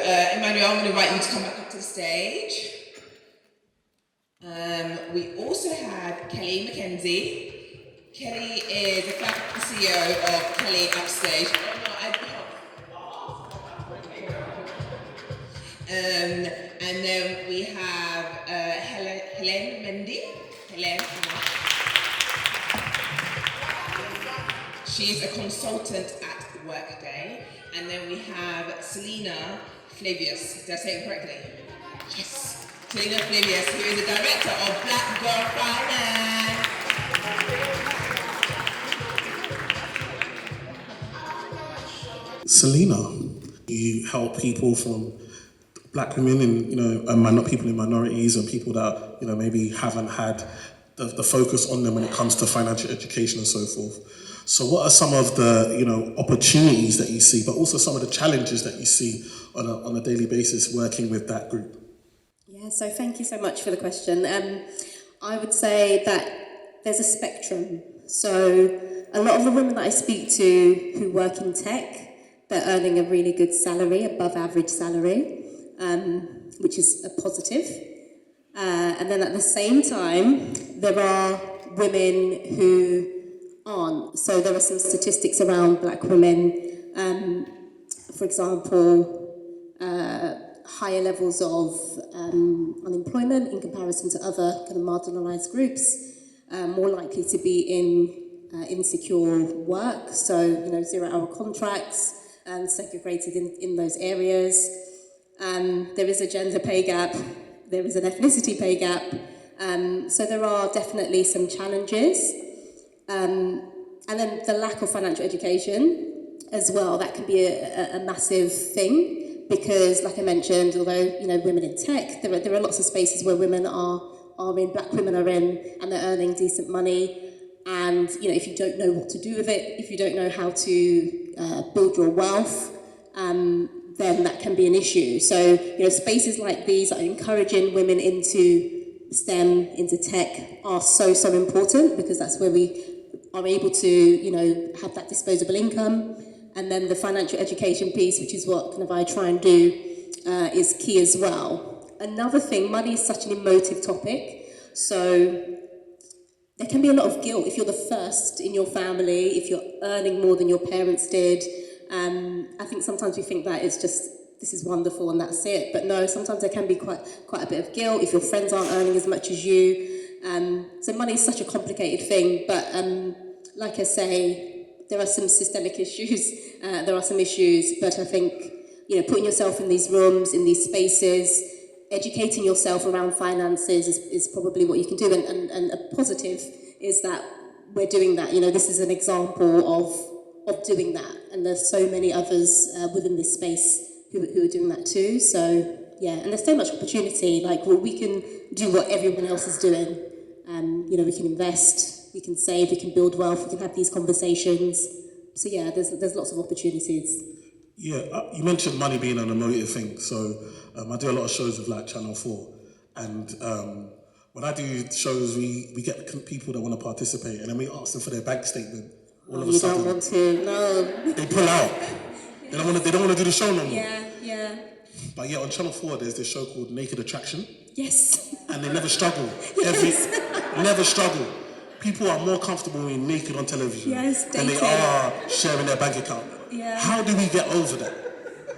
Emmanuel, I'm going to invite you to come back up to the stage. We also have Kelly McKenzie. Kelly is the CEO of Kelly Upstaged. And then we have Helene Mendy. Helene. She's a consultant at Workday. And then we have Selina Flavius. Did I say it correctly? Yes. Selina Flavius, who is the director of Black Girl Finance. Selina, you help people from Black women and people in minorities and people that maybe haven't had the focus on them when it comes to financial education and so forth. So what are some of the opportunities that you see, but also some of the challenges that you see on a daily basis working with that group? Yeah, so thank you so much for the question. I would say that there's a spectrum. So a lot of the women that I speak to who work in tech, they're earning a really good salary, above average salary, which is a positive. And then at the same time, there are women who aren't. So there are some statistics around Black women, for example, higher levels of unemployment in comparison to other kind of marginalised groups, more likely to be in insecure work, so 0-hour contracts, and segregated in those areas. There is a gender pay gap, there is an ethnicity pay gap, so there are definitely some challenges. And then the lack of financial education as well, that can be a massive thing, because like I mentioned, although women in tech, there are lots of spaces where women are in, Black women are in, and they're earning decent money. And if you don't know what to do with it, if you don't know how to build your wealth, then that can be an issue. So spaces like these that are encouraging women into STEM, into tech, are so important, because that's where we are able to have that disposable income. And then the financial education piece, which is what kind of I try and do, is key as well. Another thing, money is such an emotive topic, so there can be a lot of guilt if you're the first in your family, if you're earning more than your parents did. I think sometimes we think that it's just, this is wonderful and that's it. But no, sometimes there can be quite a bit of guilt if your friends aren't earning as much as you. So money is such a complicated thing, but like I say, there are some systemic issues, there are some issues, but I think, putting yourself in these rooms, in these spaces, educating yourself around finances is probably what you can do. And a positive is that we're doing that. This is an example of doing that. And there's so many others within this space who are doing that too. So, yeah, and there's so much opportunity. Like, well, we can do what everyone else is doing. We can invest, we can save, we can build wealth, we can have these conversations. So, yeah, there's lots of opportunities. Yeah, you mentioned money being an emotive thing. So I do a lot of shows with like Channel 4. And when I do shows, we get people that want to participate, and then we ask them for their bank statement. All of a sudden, don't want to, no. They pull out. They don't want to do the show no more. Yeah. But yeah, on Channel 4, there's this show called Naked Attraction. Yes. And they never struggle. Yes. Never struggle. People are more comfortable being naked on television than they are sharing their bank account. Yeah. How do we get over that?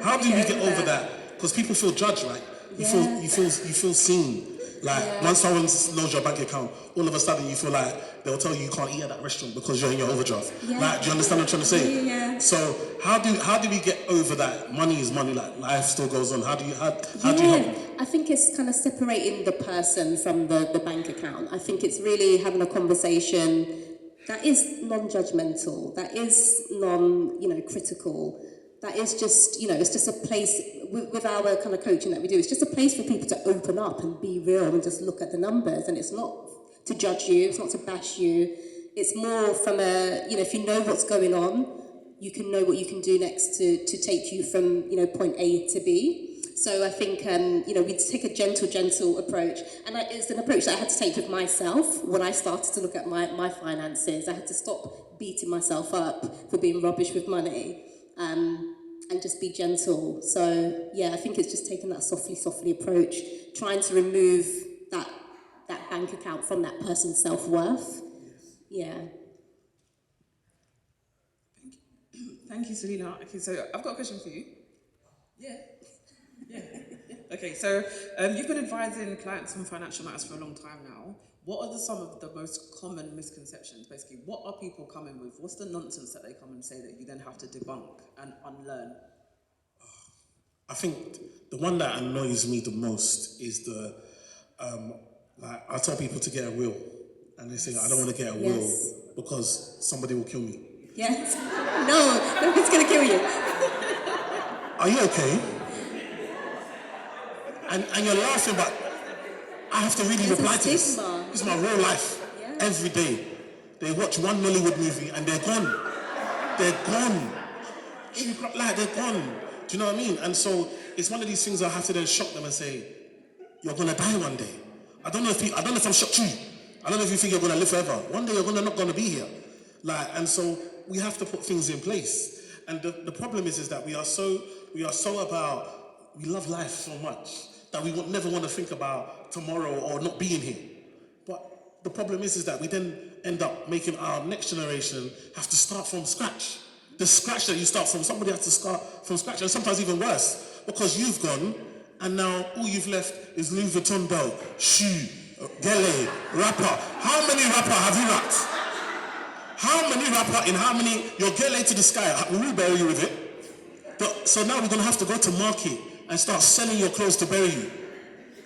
How do we get over that? Because people feel judged, right? You feel seen. Like, once someone knows your bank account, all of a sudden you feel like they'll tell you can't eat at that restaurant because you're in your overdraft. Yeah. Like, do you understand what I'm trying to say? Yeah. So how do we get over that? Money is money. Like, life still goes on. How do you help them? I think it's kind of separating the person from the bank account. I think it's really having a conversation that is non-judgmental, that is critical, that is just, it's just a place, with our kind of coaching that we do, it's just a place for people to open up and be real and just look at the numbers. And it's not to judge you, it's not to bash you, it's more from if you know what's going on, you can know what you can do next to take you from, point A to B. So I think, we take a gentle approach. And it's an approach that I had to take with myself when I started to look at my finances. I had to stop beating myself up for being rubbish with money. and just be gentle. So yeah, I think it's just taking that softly approach, trying to remove that bank account from that person's self-worth. Yeah. Thank you, Selina. Okay, so I've got a question for you. Yeah. Okay, so you've been advising clients on financial matters for a long time now. What are some of the most common misconceptions? Basically, what are people coming with? What's the nonsense that they come and say that you then have to debunk and unlearn? I think the one that annoys me the most is I tell people to get a will, and they say, I don't want to get a will because somebody will kill me. Yes. No, nobody's going to kill you. Are you okay? And you're laughing, but I have to really reply to this. This is my real life. Yeah. Every day. They watch one Nollywood movie and they're gone. They're gone. Like, they're gone. Do you know what I mean? And so it's one of these things I have to then shock them and say, you're going to die one day. I don't know if I'm shocked you. I don't know if you think you're going to live forever. One day you're not going to be here. And so we have to put things in place. And the problem is that we are so about, we love life so much that we would never want to think about tomorrow or not being here. But the problem is that we then end up making our next generation have to start from scratch. The scratch that you start from, somebody has to start from scratch, and sometimes even worse, because you've gone, and now all you've left is Louis Vuitton belt, shoe, gele, rapper. How many rapper have you rapped? How many rapper in how many, your gele to the sky, will we bury you with it? So now we're going to have to go to market and start selling your clothes to bury you.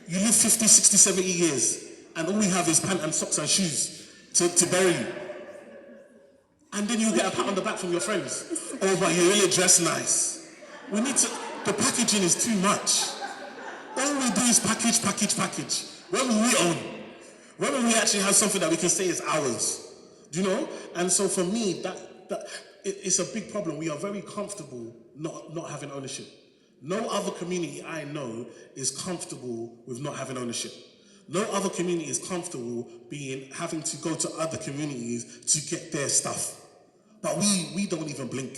You live 50, 60, 70 years, and all we have is pants and socks and shoes to bury you. And then you get a pat on the back from your friends. Oh, but you really dress nice. The packaging is too much. All we do is package. When will we own? When will we actually have something that we can say is ours? Do you know? And so for me, it's a big problem. We are very comfortable not having ownership. No other community I know is comfortable with not having ownership. No other community is comfortable having to go to other communities to get their stuff. But we don't even blink.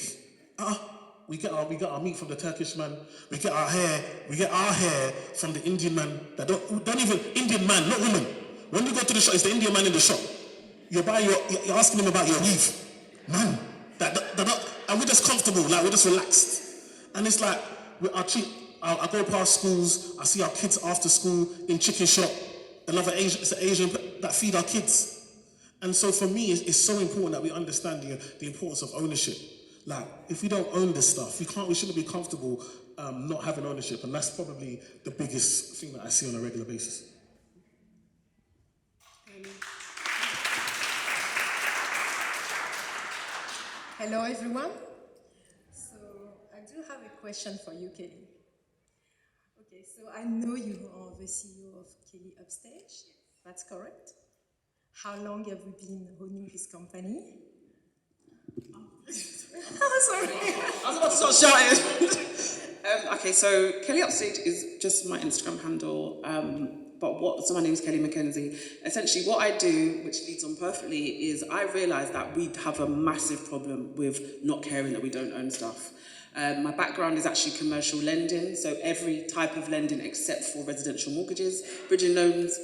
We get our meat from the Turkish man. We get our hair from the Indian man. That don't even Indian man, not woman. When you go to the shop, it's the Indian man in the shop. You're asking him about your weave, man. And we're just comfortable, like we're just relaxed. And it's like I go past schools, I see our kids after school in chicken shop. It's an Asian that feed our kids. And so for me, it's so important that we understand the importance of ownership. Like, if we don't own this stuff, we shouldn't be comfortable not having ownership. And that's probably the biggest thing that I see on a regular basis. Hello, everyone. So I do have a question for you, Kelly. Okay, so I know you are the CEO of Kelly Upstaged. That's correct. How long have you been owning this company? Oh, sorry. I was about to start shouting. Okay, so Kelly Upstaged is just my Instagram handle. So my name is Kelly McKenzie. Essentially, what I do, which leads on perfectly, is I realise that we have a massive problem with not caring that we don't own stuff. My background is actually commercial lending, so every type of lending except for residential mortgages, bridging loans,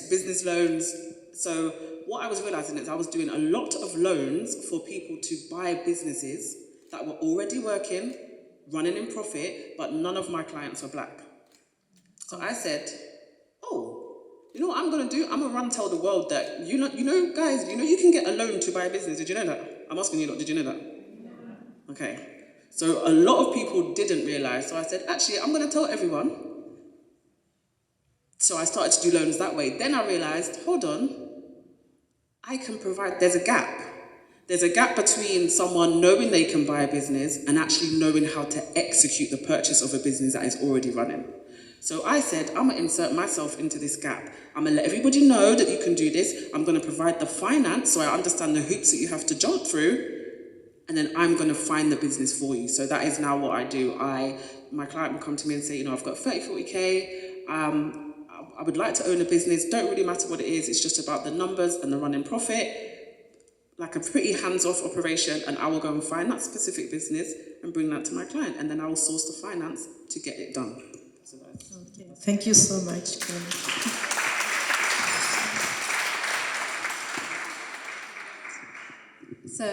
business loans. So what I was realising is I was doing a lot of loans for people to buy businesses that were already working, running in profit, but none of my clients are black. So I said, you know what I'm going to do? I'm going to run tell the world that, you know, guys, you can get a loan to buy a business. Did you know that? I'm asking you lot, did you know that? Okay. So a lot of people didn't realise. So I said, actually, I'm going to tell everyone. So I started to do loans that way. Then I realised, hold on, I can provide, there's a gap. There's a gap between someone knowing they can buy a business and actually knowing how to execute the purchase of a business that is already running. So I said, I'm going to insert myself into this gap. I'm going to let everybody know that you can do this. I'm going to provide the finance so I understand the hoops that you have to jump through. And then I'm going to find the business for you. So that is now what I do. My client will come to me and say, I've got 30, 40K. I would like to own a business. Don't really matter what it is. It's just about the numbers and the running profit. Like a pretty hands-off operation. And I will go and find that specific business. and bring that to my client, and then I will source the finance to get it done. So that's... Okay. Thank you so much, Kelly. So,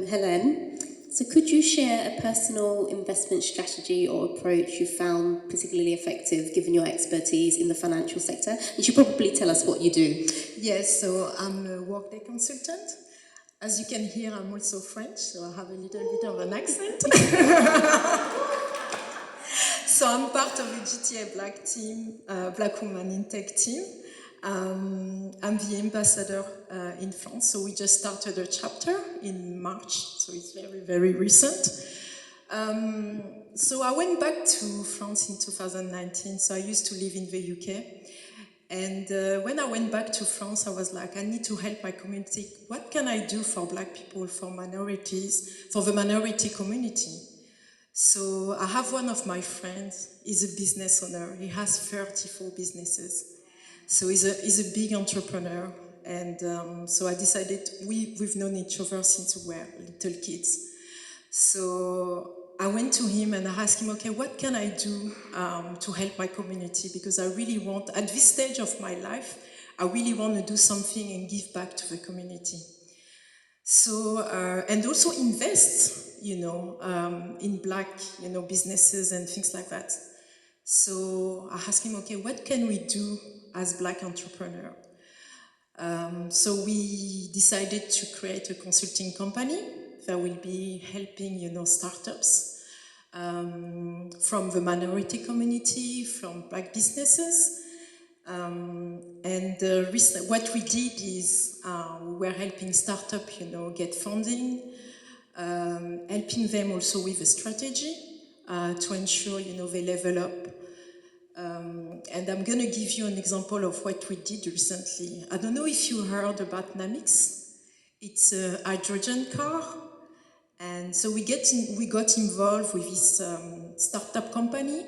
Helene, so could you share a personal investment strategy or approach you found particularly effective given your expertise in the financial sector? You should probably tell us what you do. Yes, so I'm a Workday consultant. As you can hear, I'm also French, so I have a little bit of an accent. So I'm part of the GTA Black team, Black Woman in Tech team. I'm the ambassador in France, so we just started a chapter in March, so it's very, very recent. So I went back to France in 2019, so I used to live in the UK. And when I went back to France, I was like, I need to help my community. What can I do for Black people, for minorities, for the minority community? So I have one of my friends, he's a business owner. He has 34 businesses. So he's a big entrepreneur. And so I decided, we've known each other since we were little kids. So I went to him and I asked him, okay, what can I do to help my community? Because I really want, at this stage of my life, I really want to do something and give back to the community. So, and also invest, in Black, businesses and things like that. So I asked him, okay, what can we do as Black entrepreneur? So we decided to create a consulting company that will be helping, startups from the minority community, from Black businesses. What we did is we were helping startups, get funding, helping them also with a strategy to ensure, they level up. And I'm going to give you an example of what we did recently. I don't know if you heard about Namix. It's a hydrogen car. And so we got involved with this startup company.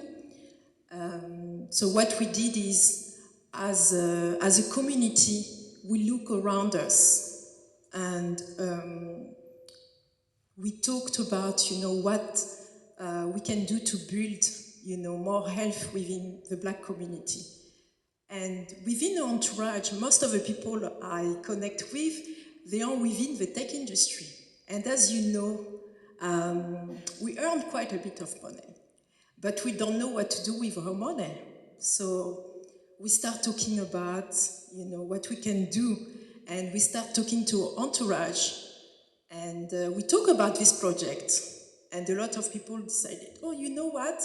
So what we did is, as a community, we look around us and we talked about, what we can do to build, more health within the Black community. And within the entourage, most of the people I connect with, they are within the tech industry. And as you know, we earn quite a bit of money, but we don't know what to do with our money. So we start talking about, what we can do, and we start talking to our entourage, and we talk about this project, and a lot of people decided, oh, you know what?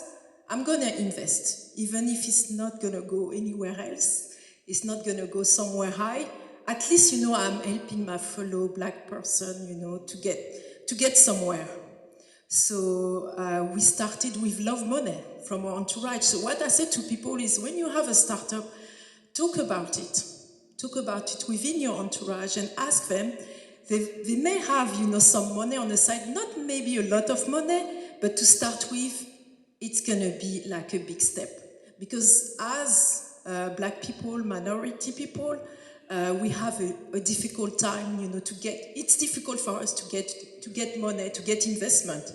I'm gonna invest, even if it's not gonna go anywhere else, it's not gonna go somewhere high. At least, I'm helping my fellow Black person, to get somewhere. So we started with Love Money from our entourage. So what I say to people is, when you have a startup, talk about it. Talk about it within your entourage and ask them. They may have, some money on the side, not maybe a lot of money, but to start with, it's gonna be like a big step. Because as Black people, minority people, we have a difficult time, it's difficult for us to get money, to get investment.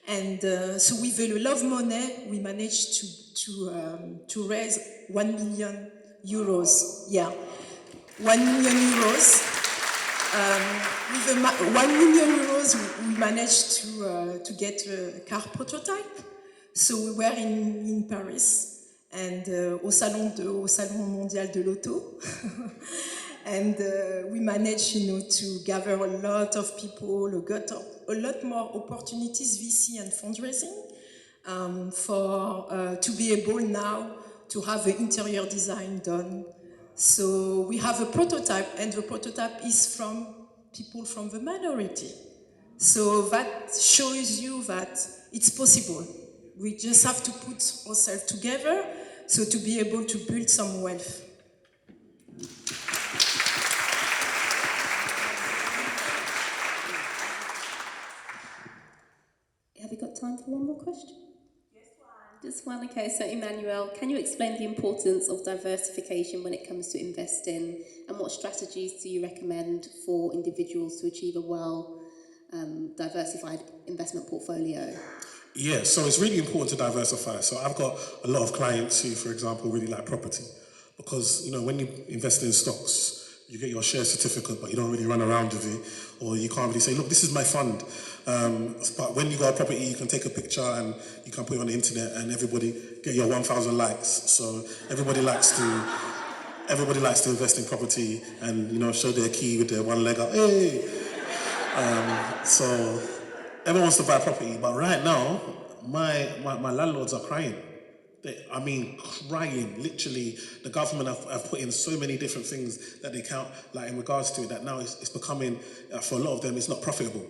And so with the Love Money, we managed to raise 1 million euros. Yeah, 1 million euros. With the 1 million euros, we managed to get a car prototype. So we were in Paris and au Salon Mondial de l'Auto. And we managed, to gather a lot of people, got a lot more opportunities, VC and fundraising, to be able now to have the interior design done. So we have a prototype, and the prototype is from people from the minority. So that shows you that it's possible. We just have to put ourselves together so to be able to build some wealth. Have we got time for one more question? Just one, okay. So Emmanuel, can you explain the importance of diversification when it comes to investing, and what strategies do you recommend for individuals to achieve a diversified investment portfolio? Yeah, so it's really important to diversify. So I've got a lot of clients who, for example, really like property because, when you invest in stocks, you get your share certificate, but you don't really run around with it, or you can't really say, look, this is my fund. But when you got a property, you can take a picture and you can put it on the internet and everybody get your 1,000 likes. So everybody likes to invest in property and, show their key with their one leg up. Hey! So everyone wants to buy property, but right now, my landlords are crying. Crying. Literally, the government have put in so many different things that they count, like in regards to it, that now it's becoming, for a lot of them, it's not profitable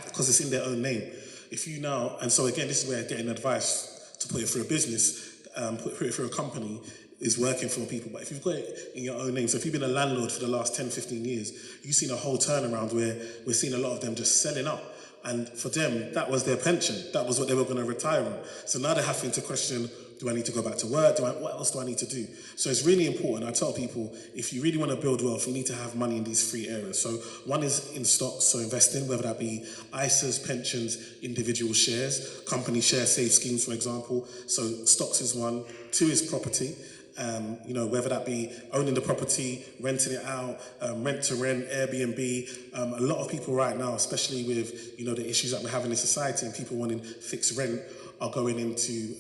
because it's in their own name. And so again, this is where getting advice to put it through a business, put it through a company is working for people. But if you've got it in your own name, so if you've been a landlord for the last 10, 15 years, you've seen a whole turnaround where we're seeing a lot of them just selling up. And for them, that was their pension. That was what they were going to retire on. So now they're having to question, do I need to go back to work? What else do I need to do? So it's really important. I tell people, if you really want to build wealth, you need to have money in these three areas. So one is in stocks, so investing, whether that be ISAs, pensions, individual shares, company share safe schemes, for example. So stocks is one. Two is property. Whether that be owning the property, renting it out, rent to rent, Airbnb. A lot of people right now, especially with, the issues that we're having in society and people wanting fixed rent, are going into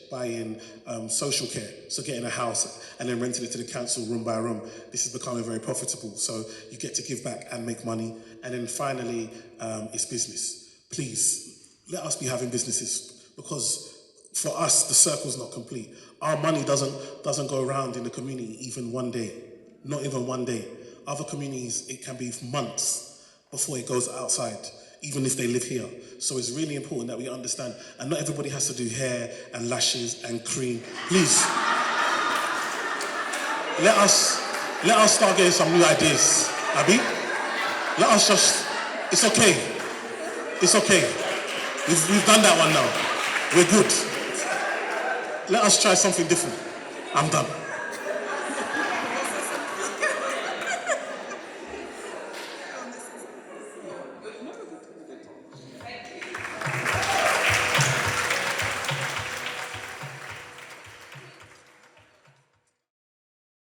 buying social care. So getting a house and then renting it to the council room by room. This is becoming very profitable. So you get to give back and make money. And then finally, it's business. Please, let us be having businesses because for us, the circle's not complete. Our money doesn't go around in the community even one day. Not even one day. Other communities, it can be months before it goes outside, even if they live here. So it's really important that we understand, and not everybody has to do hair and lashes and cream. Please, let us start getting some new ideas, Abby. It's okay. It's okay. We've done that one now. We're good. Let us try something different. I'm done.